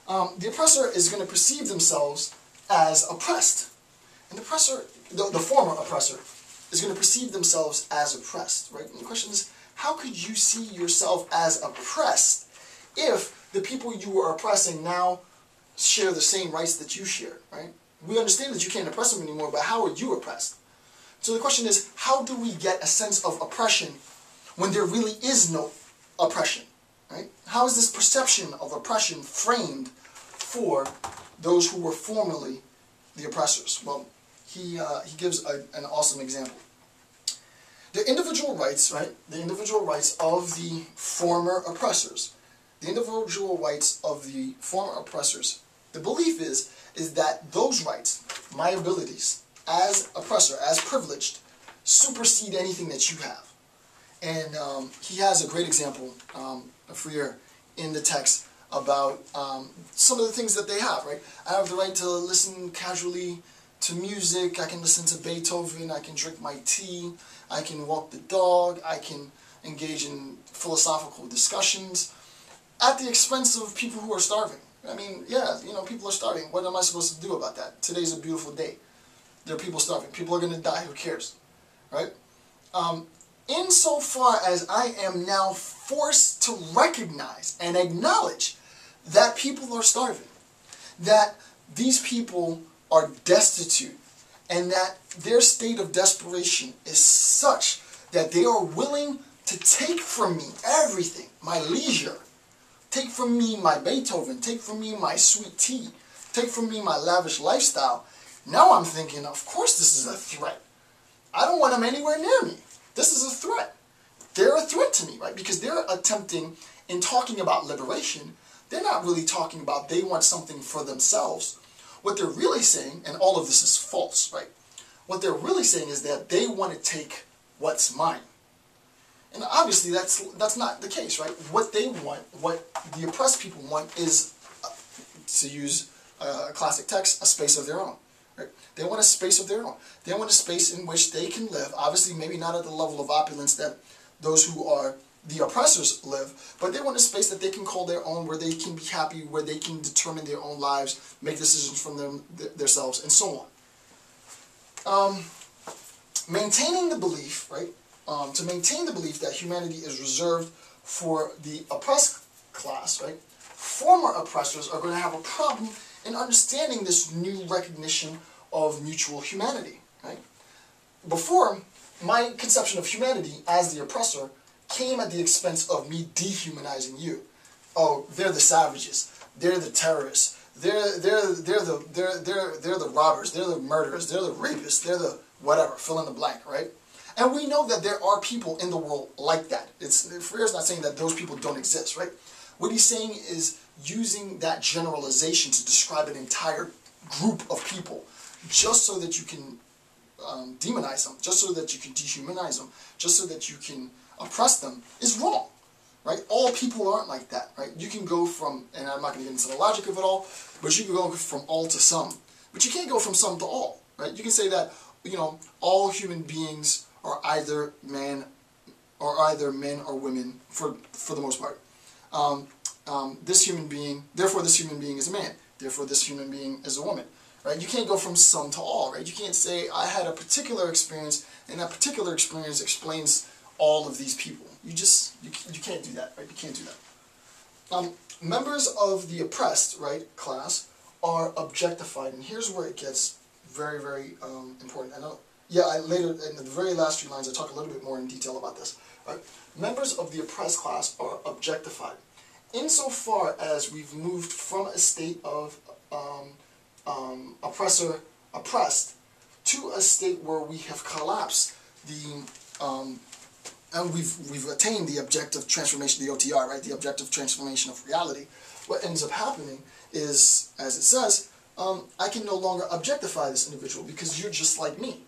the oppressor is going to perceive themselves as oppressed. And the oppressor, the former oppressor, is going to perceive themselves as oppressed, right? And the question is, how could you see yourself as oppressed if the people you are oppressing now share the same rights that you share, right? We understand that you can't oppress them anymore, but how are you oppressed? So the question is, how do we get a sense of oppression when there really is no oppression, right? How is this perception of oppression framed for those who were formerly the oppressors? Well, he gives an awesome example. The individual rights, right? The individual rights of the former oppressors. The individual rights of the former oppressors. The belief is that those rights, my abilities, as oppressor, as privileged, supersede anything that you have. And he has a great example, Freire, in the text about some of the things that they have, right? I have the right to listen casually to music, I can listen to Beethoven, I can drink my tea, I can walk the dog, I can engage in philosophical discussions at the expense of people who are starving. I mean, yeah, you know, people are starving. What am I supposed to do about that? Today's a beautiful day. There are people starving. People are going to die. Who cares? Right? Insofar as I am now forced to recognize and acknowledge that people are starving, that these people are destitute, and that their state of desperation is such that they are willing to take from me everything, my leisure, take from me my Beethoven, take from me my sweet tea, take from me my lavish lifestyle. Now I'm thinking, of course this is a threat. I don't want them anywhere near me. This is a threat. They're a threat to me, right? Because they're attempting, in talking about liberation, they're not really talking about they want something for themselves. What they're really saying, and all of this is false, right? What they're really saying is that they want to take what's mine. And obviously that's not the case, right? What they want, what the oppressed people want is, to use a classic text, a space of their own. Right? They want a space of their own. They want a space in which they can live, obviously maybe not at the level of opulence that those who are the oppressors live, but they want a space that they can call their own, where they can be happy, where they can determine their own lives, make decisions from themselves, and so on. Maintaining the belief, right? To maintain the belief that humanity is reserved for the oppressed class, right? Former oppressors are going to have a problem in understanding this new recognition of mutual humanity, right? Before, my conception of humanity as the oppressor came at the expense of me dehumanizing you. Oh, they're the savages. They're the terrorists. They're the robbers. They're the murderers. They're the rapists. They're the whatever. Fill in the blank, right? And we know that there are people in the world like that. Freire's not saying that those people don't exist, right? What he's saying is using that generalization to describe an entire group of people, just so that you can demonize them, just so that you can dehumanize them, just so that you can oppress them, is wrong, right? All people aren't like that, right? You can go from, and I'm not going to get into the logic of it all, but you can go from all to some. But you can't go from some to all, right? You can say that, you know, all human beings are either men or women for the most part. This human being, therefore this human being is a man, therefore this human being is a woman, right? You can't go from some to all, right? You can't say I had a particular experience and that particular experience explains all of these people. You can't do that, right? You can't do that. Members of the oppressed, right, class are objectified, and here's where it gets very, very important. I know. Yeah, later in the very last few lines I talk a little bit more in detail about this. Right? Members of the oppressed class are objectified. Insofar as we've moved from a state of oppressor oppressed to a state where we have collapsed and we've attained the objective transformation, the OTR, right? The objective transformation of reality. What ends up happening is, as it says, I can no longer objectify this individual because you're just like me.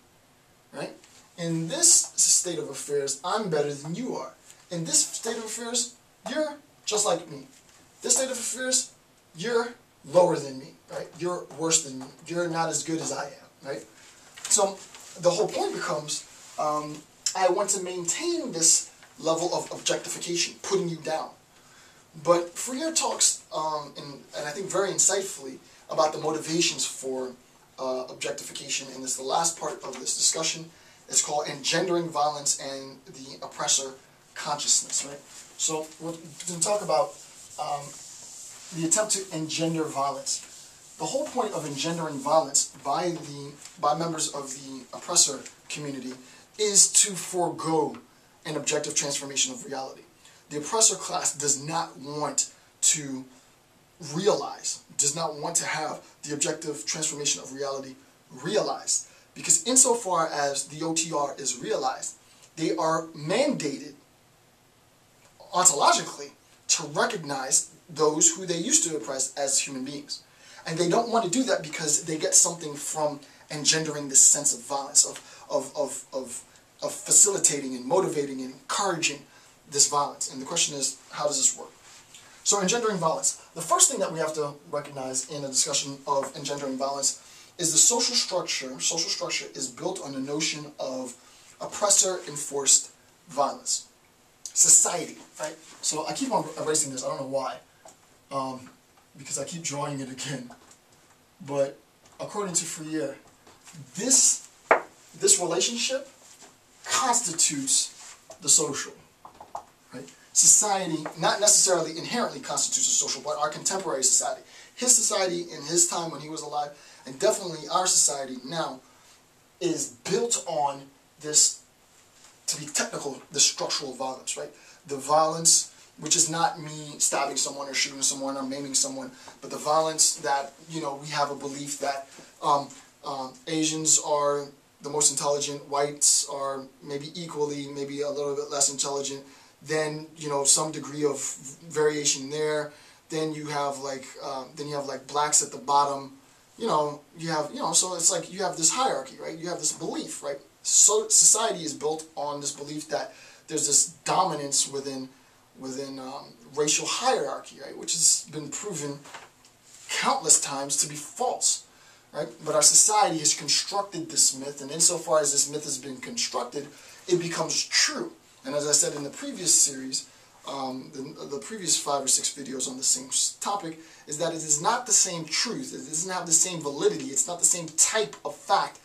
Right? In this state of affairs, I'm better than you are. In this state of affairs, you're just like me. This state of affairs, you're lower than me, right? You're worse than me. You're not as good as I am, right? So the whole point becomes, I want to maintain this level of objectification, putting you down. But Freire talks, and I think very insightfully, about the motivations for objectification, and it's the last part of this discussion. It's called engendering violence and the oppressor consciousness, right? So we're going to talk about the attempt to engender violence. The whole point of engendering violence by members of the oppressor community is to forego an objective transformation of reality. The oppressor class does not want to realize, does not want to have the objective transformation of reality realized. Because insofar as the OTR is realized, they are mandated ontologically to recognize those who they used to oppress as human beings. And they don't want to do that because they get something from engendering this sense of violence, of facilitating and motivating and encouraging this violence. And the question is, how does this work? So engendering violence. The first thing that we have to recognize in a discussion of engendering violence is the social structure. Social structure is built on the notion of oppressor-enforced violence. Society, right? So I keep on erasing this, I don't know why, because I keep drawing it again. But according to Freire, this relationship constitutes the social, right? Society not necessarily inherently constitutes the social, but our contemporary society. His society in his time when he was alive, and definitely our society now, is built on this, to be technical, the structural violence, right? The violence, which is not me stabbing someone or shooting someone or maiming someone, but the violence that, you know, we have a belief that Asians are the most intelligent, whites are maybe equally, maybe a little bit less intelligent, then, you know, some degree of variation there, then you have like blacks at the bottom, you know, so it's like you have this hierarchy, right? You have this belief, right? So society is built on this belief that there's this dominance within racial hierarchy, right? Which has been proven countless times to be false, right? But our society has constructed this myth, and insofar as this myth has been constructed, it becomes true. And as I said in the previous series, the previous 5 or 6 videos on the same topic, is that it is not the same truth. It doesn't have the same validity. It's not the same type of fact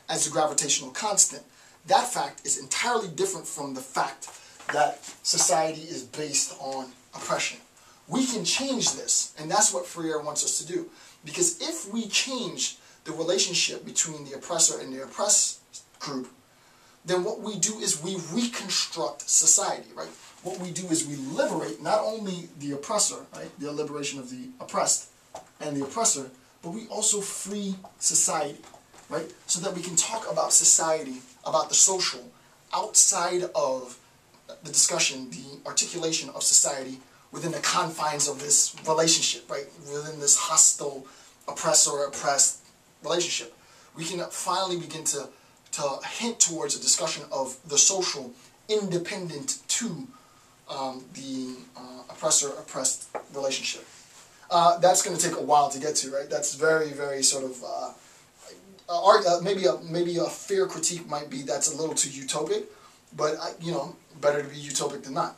as the gravitational constant. That fact is entirely different from the fact that society is based on oppression. We can change this, and that's what Freire wants us to do. Because if we change the relationship between the oppressor and the oppressed group, then what we do is we reconstruct society, right? What we do is we liberate not only the oppressor, right, the liberation of the oppressed and the oppressor, but we also free society, right? So that we can talk about society, about the social, outside of the discussion, the articulation of society within the confines of this relationship, right? Within this hostile oppressor-oppressed relationship. We can finally begin to hint towards a discussion of the social independent to the oppressor-oppressed relationship. That's going to take a while to get to, right? That's very, very sort of, maybe a fair critique might be that's a little too utopic, but, you know, better to be utopic than not.